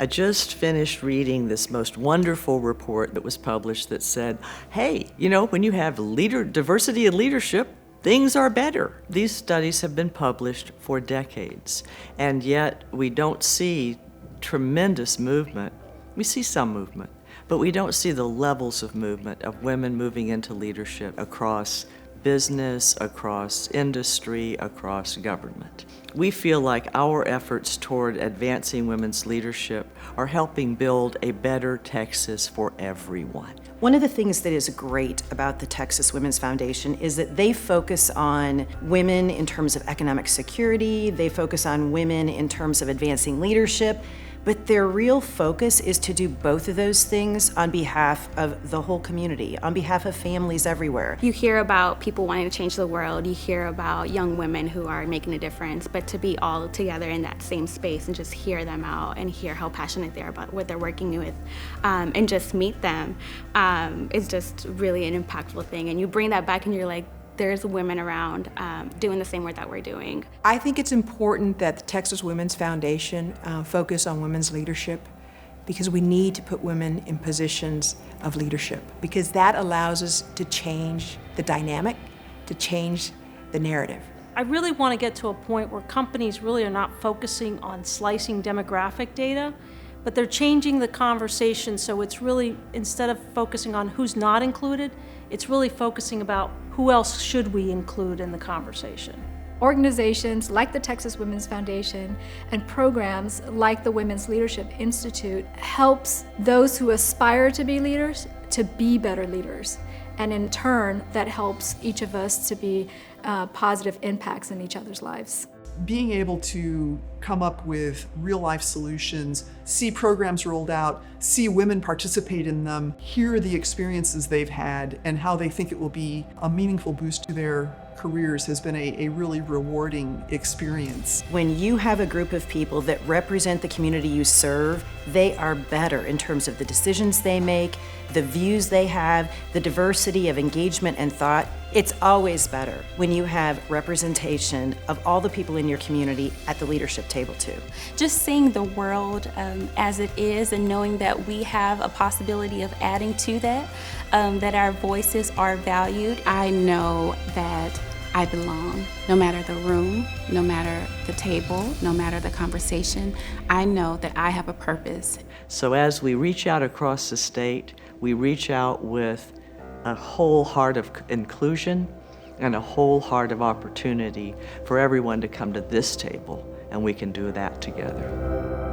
I just finished reading this most wonderful report that was published that said, hey, when you have diversity in leadership, things are better. These studies have been published for decades, and yet we don't see tremendous movement. We see some movement, but we don't see the levels of movement of women moving into leadership across business, across industry, across government. We feel like our efforts toward advancing women's leadership are helping build a better Texas for everyone. One of the things that is great about the Texas Women's Foundation is that they focus on women in terms of economic security, they focus on women in terms of advancing leadership, but their real focus is to do both of those things on behalf of the whole community, on behalf of families everywhere. You hear about people wanting to change the world, you hear about young women who are making a difference, but to be all together in that same space and just hear them out and hear how passionate they are about what they're working with, and just meet them is just really an impactful thing. And you bring that back and you're like, there's women around doing the same work that we're doing. I think it's important that the Texas Women's Foundation focus on women's leadership, because we need to put women in positions of leadership, because that allows us to change the dynamic, to change the narrative. I really want to get to a point where companies really are not focusing on slicing demographic data, but they're changing the conversation, so it's really, instead of focusing on who's not included, it's really focusing about who else should we include in the conversation. Organizations like the Texas Women's Foundation and programs like the Women's Leadership Institute helps those who aspire to be leaders to be better leaders. And in turn, that helps each of us to be positive impacts in each other's lives. Being able to come up with real-life solutions, see programs rolled out, see women participate in them, hear the experiences they've had and how they think it will be a meaningful boost to their careers has been a really rewarding experience. When you have a group of people that represent the community you serve, they are better in terms of the decisions they make, the views they have, the diversity of engagement and thought. It's always better when you have representation of all the people in your community at the leadership table too. Just seeing the world as it is and knowing that we have a possibility of adding to that, that our voices are valued. I know that I belong, no matter the room, no matter the table, no matter the conversation. I know that I have a purpose. So as we reach out across the state, we reach out with a whole heart of inclusion and a whole heart of opportunity for everyone to come to this table, and we can do that together.